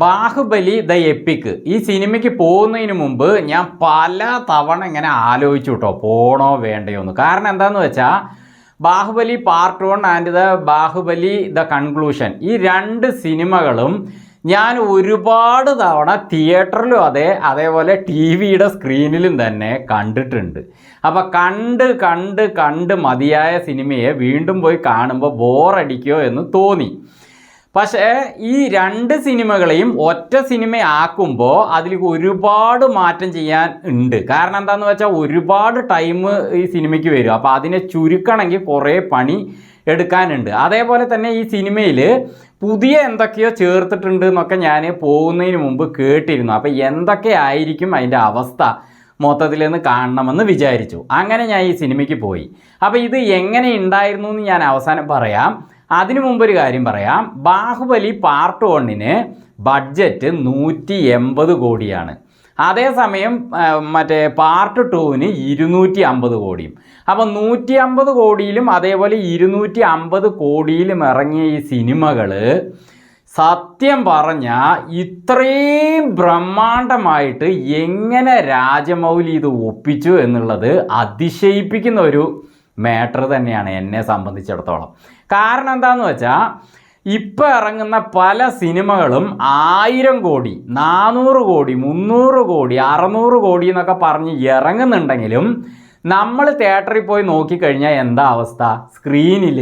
Baahubali the EPIC ഈ സിനിമയ്ക്ക് പോകുന്നതിന് മുമ്പ് ഞാൻ പല തവണ ഇങ്ങനെ ആലോചിച്ചു കേട്ടോ, പോണോ വേണ്ടയോ എന്ന്. കാരണം എന്താണെന്ന് വെച്ചാൽ Baahubali part 1 and the Baahubali the conclusion, ഈ രണ്ട് സിനിമകളും ഞാൻ ഒരുപാട് തവണ തിയേറ്ററിലും അതേപോലെ ടി വിയുടെ സ്ക്രീനിലും തന്നെ കണ്ടിട്ടുണ്ട്. അപ്പോൾ കണ്ട് മതിയായ സിനിമയെ വീണ്ടും പോയി കാണുമ്പോൾ ബോറടിക്കുമോ എന്ന് തോന്നി. പക്ഷേ ഈ രണ്ട് സിനിമകളെയും ഒറ്റ സിനിമയാക്കുമ്പോൾ അതിൽ ഒരുപാട് മാറ്റം ചെയ്യാൻ ഉണ്ട്. കാരണം എന്താണെന്ന് വെച്ചാൽ ഒരുപാട് ടൈം ഈ സിനിമയ്ക്ക് വരും. അപ്പോൾ അതിനെ ചുരുക്കണമെങ്കിൽ കുറേ പണി എടുക്കാനുണ്ട്. അതേപോലെ തന്നെ ഈ സിനിമയിൽ പുതിയ എന്തൊക്കെയോ ചേർത്തിട്ടുണ്ട് എന്നൊക്കെ ഞാൻ പോകുന്നതിന് മുമ്പ് കേട്ടിരുന്നു. അപ്പോൾ എന്തൊക്കെയായിരിക്കും അതിൻ്റെ അവസ്ഥ മൊത്തത്തിലൊന്ന് കാണണമെന്ന് വിചാരിച്ചു. അങ്ങനെ ഞാൻ ഈ സിനിമയ്ക്ക് പോയി. അപ്പോൾ ഇത് എങ്ങനെ ഉണ്ടായിരുന്നു എന്ന് ഞാൻ അവസാനം പറയാം. അതിനു മുമ്പൊരു കാര്യം പറയാം. ബാഹുബലി പാർട്ട് 1 ബഡ്ജറ്റ് 180 കോടിയാണ്. അതേസമയം മറ്റേ പാർട്ട് 2 250 കോടിയും. അപ്പോൾ 150 കോടിയിലും അതേപോലെ 250 കോടിയിലും ഇറങ്ങിയ ഈ സിനിമകൾ സത്യം പറഞ്ഞാൽ ഇത്രയും ബ്രഹ്മാണ്ഡമായിട്ട് എങ്ങനെ രാജമൗലി ഇത് ഒപ്പിച്ചു എന്നുള്ളത് അതിശയിപ്പിക്കുന്ന ഒരു മാറ്റർ തന്നെയാണ് എന്നെ സംബന്ധിച്ചിടത്തോളം. കാരണം എന്താണെന്ന് വെച്ചാൽ ഇപ്പോൾ ഇറങ്ങുന്ന പല സിനിമകളും 1000 കോടി, 400 കോടി, 300 കോടി, 600 കോടി എന്നൊക്കെ പറഞ്ഞ് ഇറങ്ങുന്നുണ്ടെങ്കിലും നമ്മൾ തിയേറ്ററിൽ പോയി നോക്കിക്കഴിഞ്ഞാൽ എന്താ അവസ്ഥ? സ്ക്രീനിൽ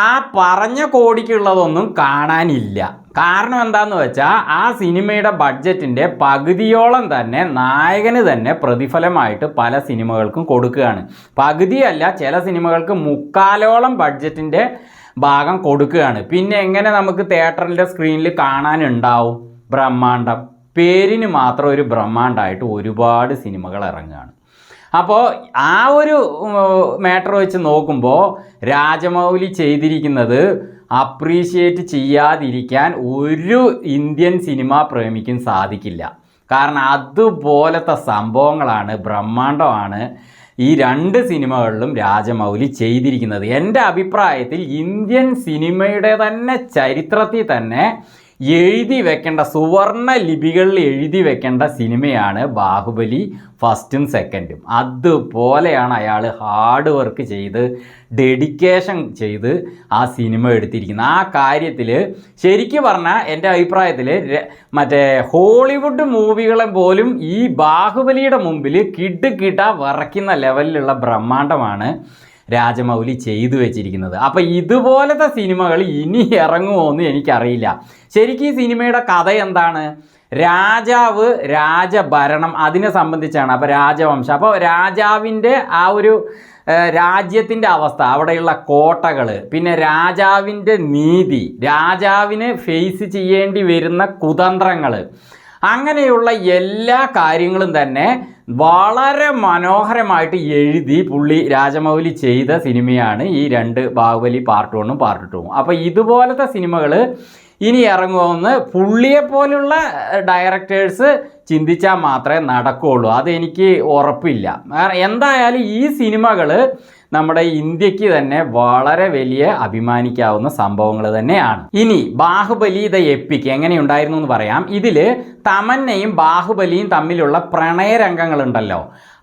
ആ പറഞ്ഞ കോടിക്കുള്ളതൊന്നും കാണാനില്ല. കാരണം എന്താണെന്ന് വെച്ചാൽ ആ സിനിമയുടെ ബഡ്ജറ്റിൻ്റെ പകുതിയോളം തന്നെ നായകന് തന്നെ പ്രതിഫലമായിട്ട് പല സിനിമകൾക്കും കൊടുക്കുകയാണ്. പകുതിയല്ല, ചില സിനിമകൾക്ക് 3/4 ബഡ്ജറ്റിൻ്റെ ഭാഗം കൊടുക്കുകയാണ്. പിന്നെ എങ്ങനെ നമുക്ക് തിയേറ്ററിൻ്റെ സ്ക്രീനിൽ കാണാനുണ്ടാവും? ബ്രഹ്മാണ്ഡം, പേരിന് മാത്രം ഒരു ബ്രഹ്മാണ്ഡമായിട്ട് ഒരുപാട് സിനിമകൾ ഇറങ്ങുകയാണ്. അപ്പോൾ ആ ഒരു മാറ്റർ വെച്ച് നോക്കുമ്പോൾ രാജമൗലി ചെയ്തിരിക്കുന്നത് അപ്രീഷിയേറ്റ് ചെയ്യാതിരിക്കാൻ ഒരു ഇന്ത്യൻ സിനിമാ പ്രേമിക്കും സാധിക്കില്ല. കാരണം അതുപോലത്തെ സംഭവങ്ങളാണ്, ബ്രഹ്മാണ്ഡമാണ് ഈ രണ്ട് സിനിമകളിലും രാജമൗലി ചെയ്തിരിക്കുന്നത്. എൻ്റെ അഭിപ്രായത്തിൽ ഇന്ത്യൻ സിനിമയുടെ തന്നെ ചരിത്രത്തിൽ തന്നെ എഴുതി വെക്കേണ്ട, സുവർണ ലിപികളിൽ എഴുതി വെക്കേണ്ട സിനിമയാണ് ബാഹുബലി ഫസ്റ്റും സെക്കൻഡും. അതുപോലെയാണ് അയാൾ ഹാർഡ് വർക്ക് ചെയ്ത് ഡെഡിക്കേഷൻ ചെയ്ത് ആ സിനിമ എടുത്തിരിക്കുന്നത്. ആ കാര്യത്തിൽ ശരിക്കും പറഞ്ഞാൽ എൻ്റെ അഭിപ്രായത്തിൽ മറ്റേ ഹോളിവുഡ് മൂവികളെ പോലും ഈ ബാഹുബലിയുടെ മുമ്പിൽ കിടുകിട വിറയ്ക്കുന്ന ലെവലിലുള്ള ബ്രഹ്മാണ്ഡമാണ് രാജമൗലി ചെയ്തു വെച്ചിരിക്കുന്നത്. അപ്പോൾ ഇതുപോലത്തെ സിനിമകൾ ഇനി ഇറങ്ങുമോ എന്ന് എനിക്കറിയില്ല. ശരിക്കും ഈ സിനിമയുടെ കഥ എന്താണ്? രാജാവ്, രാജഭരണം, അതിനെ സംബന്ധിച്ചാണ്. അപ്പോൾ രാജവംശം, അപ്പോൾ രാജാവിൻ്റെ ആ ഒരു രാജ്യത്തിൻ്റെ അവസ്ഥ, അവിടെയുള്ള കോട്ടകൾ, പിന്നെ രാജാവിൻ്റെ നീതി, രാജാവിന് ഫേസ് ചെയ്യേണ്ടി വരുന്ന കുതന്ത്രങ്ങൾ, അങ്ങനെയുള്ള എല്ലാ കാര്യങ്ങളും തന്നെ വളരെ മനോഹരമായിട്ട് എഴുതി പുള്ളി രാജമൗലി ചെയ്ത സിനിമയാണ് ഈ രണ്ട് ബാഹുബലി പാർട്ട് 1ഉം പാർട്ട് 2ഉം. അപ്പോൾ ഇതുപോലത്തെ സിനിമകൾ ഇനി ഇറങ്ങുമെന്ന് പുള്ളിയെപ്പോലുള്ള ഡയറക്ടേഴ്സ് ചിന്തിച്ചാൽ മാത്രമേ നടക്കുകയുള്ളൂ. അതെനിക്ക് ഉറപ്പില്ല. എന്തായാലും ഈ സിനിമകൾ നമ്മുടെ ഇന്ത്യക്ക് തന്നെ വളരെ വലിയ അഭിമാനിക്കാവുന്ന സംഭവങ്ങൾ തന്നെയാണ്. ഇനി ബാഹുബലി ദ എപ്പിക് എങ്ങനെയുണ്ടായിരുന്നു എന്ന് പറയാം. ഇതിൽ തമന്നയും ബാഹുബലിയും തമ്മിലുള്ള പ്രണയരംഗങ്ങളുണ്ടല്ലോ,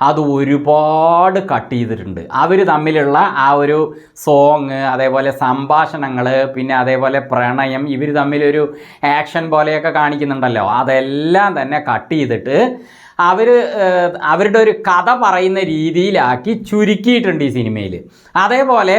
അത് ഒരുപാട് കട്ട് ചെയ്തിട്ടുണ്ട്. അവർ തമ്മിലുള്ള ആ ഒരു സോങ്, അതേപോലെ സംഭാഷണങ്ങൾ, പിന്നെ അതേപോലെ പ്രണയം, ഇവർ തമ്മിലൊരു ആക്ഷൻ പോലെയൊക്കെ കാണിക്കുന്നുണ്ടല്ലോ, അതെല്ലാം തന്നെ കട്ട് ചെയ്തിട്ട് അവരുടെ ഒരു കഥ പറയുന്ന രീതിയിലാക്കി ചുരുക്കിയിട്ടുണ്ട് ഈ സിനിമയിൽ. അതേപോലെ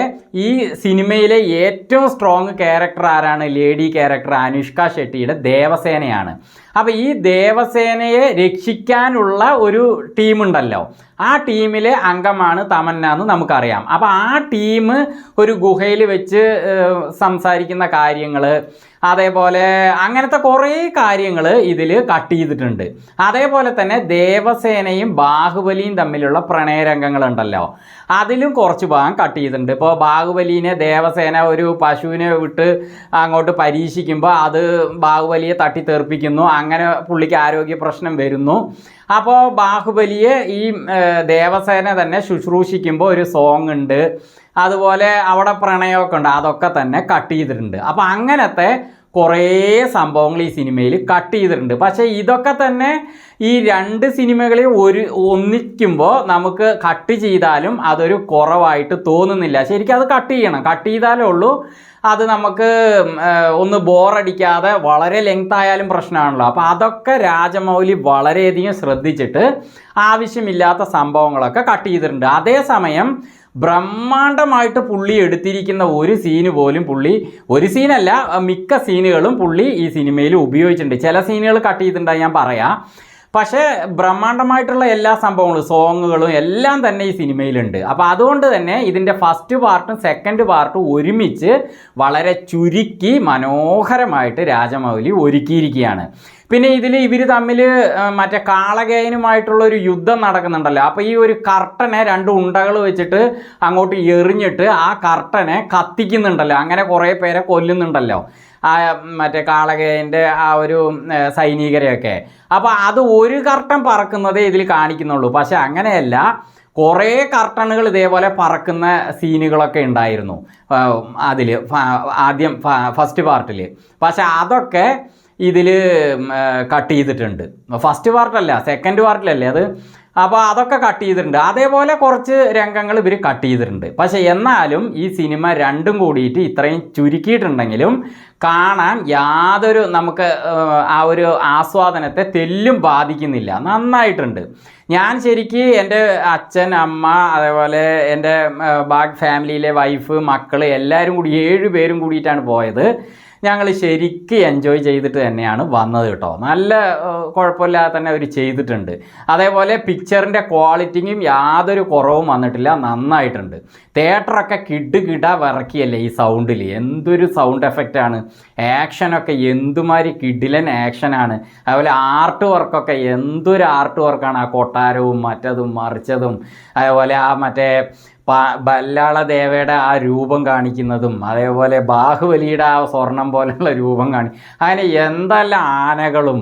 ഈ സിനിമയിലെ ഏറ്റവും സ്ട്രോങ് ക്യാരക്ടർ ആരാണ്? ലേഡി ക്യാരക്ടർ അനുഷ്ക ഷെട്ടിയുടെ ദേവസേനയാണ്. അപ്പോൾ ഈ ദേവസേനയെ രക്ഷിക്കാനുള്ള ഒരു ടീമുണ്ടല്ലോ, ആ ടീമിലെ അംഗമാണ് തമന്ന എന്ന് നമുക്കറിയാം. അപ്പോൾ ആ ടീം ഒരു ഗുഹയിൽ വെച്ച് സംസാരിക്കുന്ന കാര്യങ്ങൾ, അതേപോലെ അങ്ങനത്തെ കുറേ കാര്യങ്ങൾ ഇതിൽ കട്ട് ചെയ്തിട്ടുണ്ട്. അതേപോലെ തന്നെ ദേവസേനയും ബാഹുബലിയും തമ്മിലുള്ള പ്രണയരംഗങ്ങളുണ്ടല്ലോ, അതിലും കുറച്ച് ഭാഗം കട്ട് ചെയ്തിട്ടുണ്ട്. ഇപ്പോൾ ബാഹുബലിനെ ദേവസേന ഒരു പശുവിനെ വിട്ട് അങ്ങോട്ട് പരീക്ഷിക്കുമ്പോൾ അത് ബാഹുബലിയെ തട്ടിത്തെറിപ്പിക്കുന്നു, അങ്ങനെ പുള്ളിക്ക് ആരോഗ്യ പ്രശ്നം വരുന്നു. അപ്പോൾ ബാഹുബലിയെ ഈ ദേവസേന തന്നെ ശുശ്രൂഷിക്കുമ്പോൾ ഒരു സോങ് ഉണ്ട്, അതുപോലെ അവിടെ പ്രണയമൊക്കെ ഉണ്ട്, അതൊക്കെ തന്നെ കട്ട് ചെയ്തിട്ടുണ്ട്. അപ്പോൾ അങ്ങനത്തെ കുറേ സംഭവങ്ങൾ ഈ സിനിമയിൽ കട്ട് ചെയ്തിട്ടുണ്ട്. പക്ഷേ ഇതൊക്കെ തന്നെ ഈ രണ്ട് സിനിമകളെ ഒന്നിക്കുമ്പോൾ നമുക്ക് കട്ട് ചെയ്താലും അതൊരു കുറവായിട്ട് തോന്നുന്നില്ല. ശരിക്കും അത് കട്ട് ചെയ്യണം, കട്ട് ചെയ്താലേ ഉള്ളൂ അത് നമുക്ക് ഒന്ന് ബോറടിക്കാതെ. വളരെ ലെങ്ത് ആയാലും പ്രശ്നമാണല്ലോ. അപ്പോൾ അതൊക്കെ രാജമൗലി വളരെയധികം ശ്രദ്ധിച്ചിട്ട് ആവശ്യമില്ലാത്ത സംഭവങ്ങളൊക്കെ കട്ട് ചെയ്തിട്ടുണ്ട്. അതേസമയം ബ്രഹ്മാണ്ഡമായിട്ട് പുള്ളി എടുത്തിരിക്കുന്ന ഒരു സീന് പോലും പുള്ളി, ഒരു സീനല്ല മിക്ക സീനുകളും പുള്ളി ഈ സിനിമയിൽ ഉപയോഗിച്ചിട്ടുണ്ട്. ചില സീനുകൾ കട്ട് ചെയ്തിട്ടുണ്ടായി ഞാൻ പറയാം. പക്ഷേ ബ്രഹ്മാണ്ഡമായിട്ടുള്ള എല്ലാ സംഭവങ്ങളും സോങ്ങുകളും എല്ലാം തന്നെ ഈ സിനിമയിലുണ്ട്. അപ്പോൾ അതുകൊണ്ട് തന്നെ ഇതിൻ്റെ ഫസ്റ്റ് പാർട്ടും സെക്കൻഡ് പാർട്ടും ഒരുമിച്ച് വളരെ ചുരുക്കി മനോഹരമായിട്ട് രാജമൗലി ഒരുക്കിയിരിക്കുകയാണ്. പിന്നെ ഇതിൽ ഇവർ തമ്മിൽ മറ്റേ കാളകേയനുമായിട്ടുള്ളൊരു യുദ്ധം നടക്കുന്നുണ്ടല്ലോ. അപ്പോൾ ഈ ഒരു കർട്ടനെ രണ്ട് ഉണ്ടകൾ വെച്ചിട്ട് അങ്ങോട്ട് എറിഞ്ഞിട്ട് ആ കർട്ടനെ കത്തിക്കുന്നുണ്ടല്ലോ. അങ്ങനെ കുറേ പേരെ കൊല്ലുന്നുണ്ടല്ലോ ആ മറ്റേ കാളകേയൻ്റെ ആ ഒരു സൈനികരെയൊക്കെ. അപ്പോൾ അത് ഒരു കർട്ടൻ പറക്കുന്നതേ ഇതിൽ കാണിക്കുന്നുള്ളൂ. പക്ഷെ അങ്ങനെയല്ല, കുറേ കർട്ടനുകൾ ഇതേപോലെ പറക്കുന്ന സീനുകളൊക്കെ ഉണ്ടായിരുന്നു അതിൽ ആദ്യം ഫസ്റ്റ് പാർട്ടിൽ. പക്ഷെ അതൊക്കെ ഇതിൽ കട്ട് ചെയ്തിട്ടുണ്ട്. ഫസ്റ്റ് പാർട്ടല്ല, സെക്കൻഡ് പാർട്ടിലല്ലേ അത്. അപ്പോൾ അതൊക്കെ കട്ട് ചെയ്തിട്ടുണ്ട്. അതേപോലെ കുറച്ച് രംഗങ്ങൾ ഇവർ കട്ട് ചെയ്തിട്ടുണ്ട്. പക്ഷേ എന്നാലും ഈ സിനിമ രണ്ടും കൂടിയിട്ട് ഇത്രയും ചുരുക്കിയിട്ടുണ്ടെങ്കിലും കാണാൻ യാതൊരു നമുക്ക് ആ ഒരു ആസ്വാദനത്തെ തെല്ലും ബാധിക്കുന്നില്ല. നന്നായിട്ടുണ്ട്. ഞാൻ ശരിക്ക് എൻ്റെ അച്ഛൻ, അമ്മ, അതേപോലെ എൻ്റെ ഫാമിലിയിലെ വൈഫ്, മക്കൾ എല്ലാവരും കൂടി 7 പേരും കൂടിയിട്ടാണ് പോയത്. ഞങ്ങൾ ശരിക്കും എൻജോയ് ചെയ്തിട്ട് തന്നെയാണ് വന്നത് കേട്ടോ. നല്ല കുഴപ്പമില്ലാതെ തന്നെ അവർ ചെയ്തിട്ടുണ്ട്. അതേപോലെ പിക്ചറിൻ്റെ ക്വാളിറ്റിയും യാതൊരു കുറവും വന്നിട്ടില്ല, നന്നായിട്ടുണ്ട്. തിയേറ്ററൊക്കെ കിട വിറക്കിയല്ലേ ഈ സൗണ്ടിൽ. എന്തൊരു സൗണ്ട് എഫക്റ്റാണ്. ആക്ഷനൊക്കെ എന്തുമാതിരി കിടിലൻ ആക്ഷനാണ്. അതുപോലെ ആർട്ട് വർക്കൊക്കെ എന്തൊരു ആർട്ട് വർക്കാണ്. ആ കൊട്ടാരവും മറ്റതും മറിച്ചതും, അതേപോലെ ആ മറ്റേ ബല്ലാള ദേവയുടെ ആ രൂപം കാണിക്കുന്നതും, അതേപോലെ ബാഹുബലിയുടെ ആ സ്വർണം പോലെയുള്ള രൂപം അങ്ങനെ എന്തെല്ലാം ആനകളും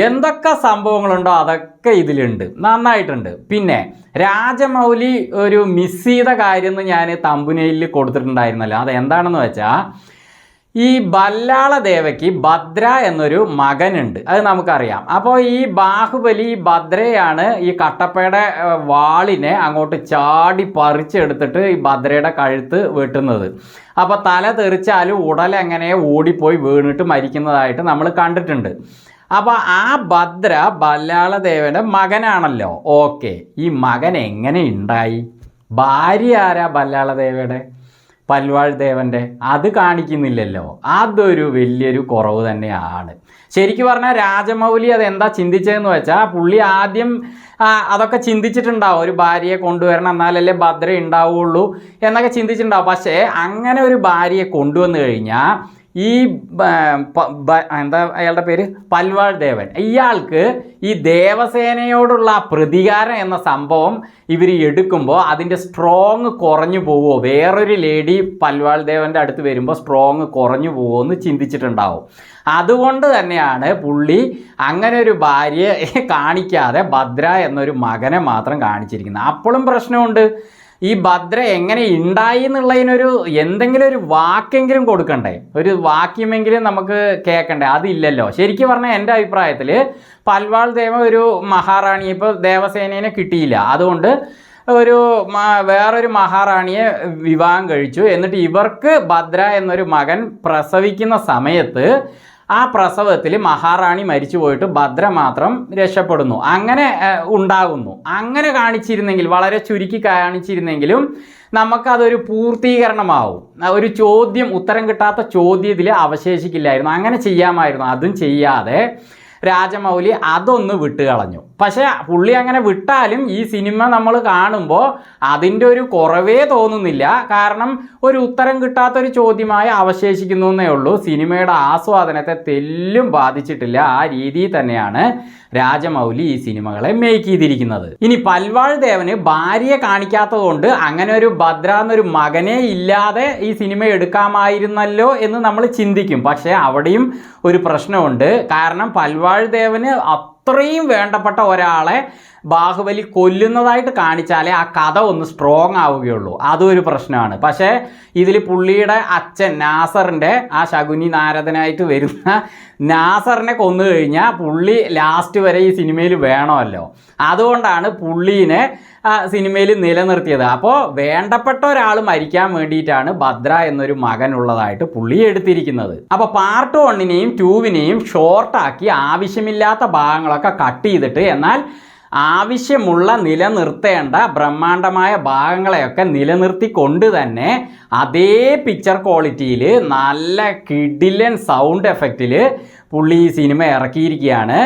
എന്തൊക്കെ സംഭവങ്ങളുണ്ടോ അതൊക്കെ ഇതിലുണ്ട്. നന്നായിട്ടുണ്ട്. പിന്നെ രാജമൗലി ഒരു മിസ് ചെയ്ത കാര്യം എന്ന് ഞാൻ തമ്പുനയിലിൽ കൊടുത്തിട്ടുണ്ടായിരുന്നല്ലോ. അതെന്താണെന്ന് വെച്ചാൽ, ഈ ബല്ലാള ദേവയ്ക്ക് ഭദ്ര എന്നൊരു മകനുണ്ട്, അത് നമുക്കറിയാം. അപ്പോൾ ഈ ബാഹുബലി ഭദ്രയാണ് ഈ കട്ടപ്പയുടെ വാളിനെ അങ്ങോട്ട് ചാടി പറിച്ചെടുത്തിട്ട് ഈ ഭദ്രയുടെ കഴുത്ത് വെട്ടുന്നത്. അപ്പോൾ തല തെറിച്ചാലും ഉടലെങ്ങനെ ഓടിപ്പോയി വീണിട്ട് മരിക്കുന്നതായിട്ട് നമ്മൾ കണ്ടിട്ടുണ്ട്. അപ്പോൾ ആ ഭദ്ര ബല്ലാള ദേവൻ്റെ മകനാണല്ലോ. ഓക്കെ, ഈ മകൻ എങ്ങനെ ഉണ്ടായി? ഭാര്യ ആരാ ബല്ലാള ദേവയുടെ? പൽവാൾ ദേവൻ്റെ. അത് കാണിക്കുന്നില്ലല്ലോ. അതൊരു വലിയൊരു കുറവ് തന്നെയാണ്. ശരിക്കും പറഞ്ഞാൽ രാജമൗലി അതെന്താ ചിന്തിച്ചതെന്ന് വെച്ചാൽ, പുള്ളി ആദ്യം അതൊക്കെ ചിന്തിച്ചിട്ടുണ്ടാവും. ഒരു ഭാര്യയെ കൊണ്ടുവരണം, എന്നാലല്ലേ ഭദ്ര ഉണ്ടാവുള്ളൂ എന്നൊക്കെ ചിന്തിച്ചിട്ടുണ്ടാവും. പക്ഷേ അങ്ങനെ ഒരു ഭാര്യയെ കൊണ്ടുവന്നു കഴിഞ്ഞാൽ ഈ എന്താ അയാളുടെ പേര്, പൽവാൾ ദേവൻ, ഇയാൾക്ക് ഈ ദേവസേനയോടുള്ള പ്രതികാരം എന്ന സംഭവം ഇവർ എടുക്കുമ്പോൾ അതിൻ്റെ സ്ട്രോങ് കുറഞ്ഞു പോവുമോ, വേറൊരു ലേഡി പൽവാൾ ദേവൻ്റെ അടുത്ത് വരുമ്പോൾ സ്ട്രോങ് കുറഞ്ഞു പോവുമോ എന്ന് ചിന്തിച്ചിട്ടുണ്ടാവും. അതുകൊണ്ട് തന്നെയാണ് പുള്ളി അങ്ങനെ ഒരു ഭാര്യയെ കാണിക്കാതെ ഭദ്ര എന്നൊരു മകനെ മാത്രം കാണിച്ചിരിക്കുന്നത്. അപ്പോഴും പ്രശ്നമുണ്ട്. ഈ ഭദ്ര എങ്ങനെ ഉണ്ടായി എന്നുള്ളതിനൊരു എന്തെങ്കിലും ഒരു വാക്കെങ്കിലും കൊടുക്കണ്ടേ, ഒരു വാക്യമെങ്കിലും നമുക്ക് കേൾക്കണ്ടേ? അതില്ലല്ലോ. ശരിക്കും പറഞ്ഞാൽ എൻ്റെ അഭിപ്രായത്തിൽ പൽവാൾ ദേവ ഒരു മഹാറാണി, ഇപ്പോൾ ദേവസേനയെ കിട്ടിയില്ല, അതുകൊണ്ട് വേറൊരു മഹാറാണിയെ വിവാഹം കഴിച്ചു. എന്നിട്ട് ഇവർക്ക് ഭദ്ര എന്നൊരു മകൻ പ്രസവിക്കുന്ന സമയത്ത് ആ പ്രസവത്തിൽ മഹാറാണി മരിച്ചു പോയിട്ട് ഭദ്ര മാത്രം രക്ഷപ്പെടുന്നു. അങ്ങനെ ഉണ്ടാകുന്നു. അങ്ങനെ കാണിച്ചിരുന്നെങ്കിൽ, വളരെ ചുരുക്കി കാണിച്ചിരുന്നെങ്കിലും നമുക്കതൊരു പൂർത്തീകരണമാവും. ഒരു ചോദ്യം, ഉത്തരം കിട്ടാത്ത ചോദ്യം ഇതിൽ അവശേഷിക്കില്ലായിരുന്നു. അങ്ങനെ ചെയ്യാമായിരുന്നു. അതും ചെയ്യാതെ രാജമൗലി അതൊന്ന് വിട്ടുകളഞ്ഞു. പക്ഷേ പുള്ളി അങ്ങനെ വിട്ടാലും ഈ സിനിമ നമ്മൾ കാണുമ്പോൾ അതിൻ്റെ ഒരു കുറവേ തോന്നുന്നില്ല. കാരണം ഒരു ഉത്തരം കിട്ടാത്തൊരു ചോദ്യമായി അവശേഷിക്കുന്നു എന്നേ ഉള്ളൂ. സിനിമയുടെ ആസ്വാദനത്തെ തെല്ലും ബാധിച്ചിട്ടില്ല. ആ രീതിയിൽ തന്നെയാണ് രാജമൗലി ഈ സിനിമകളെ മേക്ക് ചെയ്തിരിക്കുന്നത്. ഇനി പൽവാൾ ദേവന് ഭാര്യയെ കാണിക്കാത്തത് കൊണ്ട് അങ്ങനെ ഒരു ഭദ്ര എന്നൊരു മകനെ ഇല്ലാതെ ഈ സിനിമ എടുക്കാമായിരുന്നല്ലോ എന്ന് നമ്മൾ ചിന്തിക്കും. പക്ഷേ അവിടെയും ഒരു പ്രശ്നമുണ്ട്. കാരണം പൽവാൾ ദേവന് അത്രയും വേണ്ടപ്പെട്ട ഒരാളെ ബാഹുബലി കൊല്ലുന്നതായിട്ട് കാണിച്ചാലേ ആ കഥ ഒന്ന് സ്ട്രോങ് ആവുകയുള്ളൂ. അതും ഒരു പ്രശ്നമാണ്. പക്ഷേ ഇതിൽ പുള്ളിയുടെ അച്ഛൻ നാസറിൻ്റെ ആ ശകുനി നാരദനായിട്ട് വരുന്ന നാസറിനെ കൊന്നു കഴിഞ്ഞാൽ പുള്ളി ലാസ്റ്റ് വരെ ഈ സിനിമയിൽ വേണമല്ലോ. അതുകൊണ്ടാണ് പുള്ളീനെ സിനിമയിൽ നിലനിർത്തിയത്. അപ്പോൾ വേണ്ടപ്പെട്ട ഒരാൾ മരിക്കാൻ വേണ്ടിയിട്ടാണ് ഭദ്ര എന്നൊരു മകനുള്ളതായിട്ട് പുള്ളി എടുത്തിരിക്കുന്നത്. അപ്പോൾ പാർട്ട് 1നെയും 2വിനെയും ഷോർട്ടാക്കി ആവശ്യമില്ലാത്ത ഭാഗങ്ങളൊക്കെ കട്ട് ചെയ്തിട്ട് എന്നാൽ ആവശ്യമുള്ള നിലനിർത്തേണ്ട ബ്രഹ്മാണ്ഡമായ ഭാഗങ്ങളെയൊക്കെ നിലനിർത്തിക്കൊണ്ട് തന്നെ അതേ പിക്ചർ ക്വാളിറ്റിയിൽ നല്ല കിഡിലൻ സൗണ്ട് എഫക്റ്റിൽ പുള്ളി ഈ സിനിമ ഇറക്കിയിരിക്കുകയാണ്.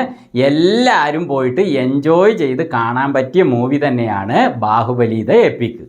എല്ലാവരും പോയിട്ട് എൻജോയ് ചെയ്ത് കാണാൻ പറ്റിയ മൂവി തന്നെയാണ് ബാഹുബലി ദ എപ്പിക്.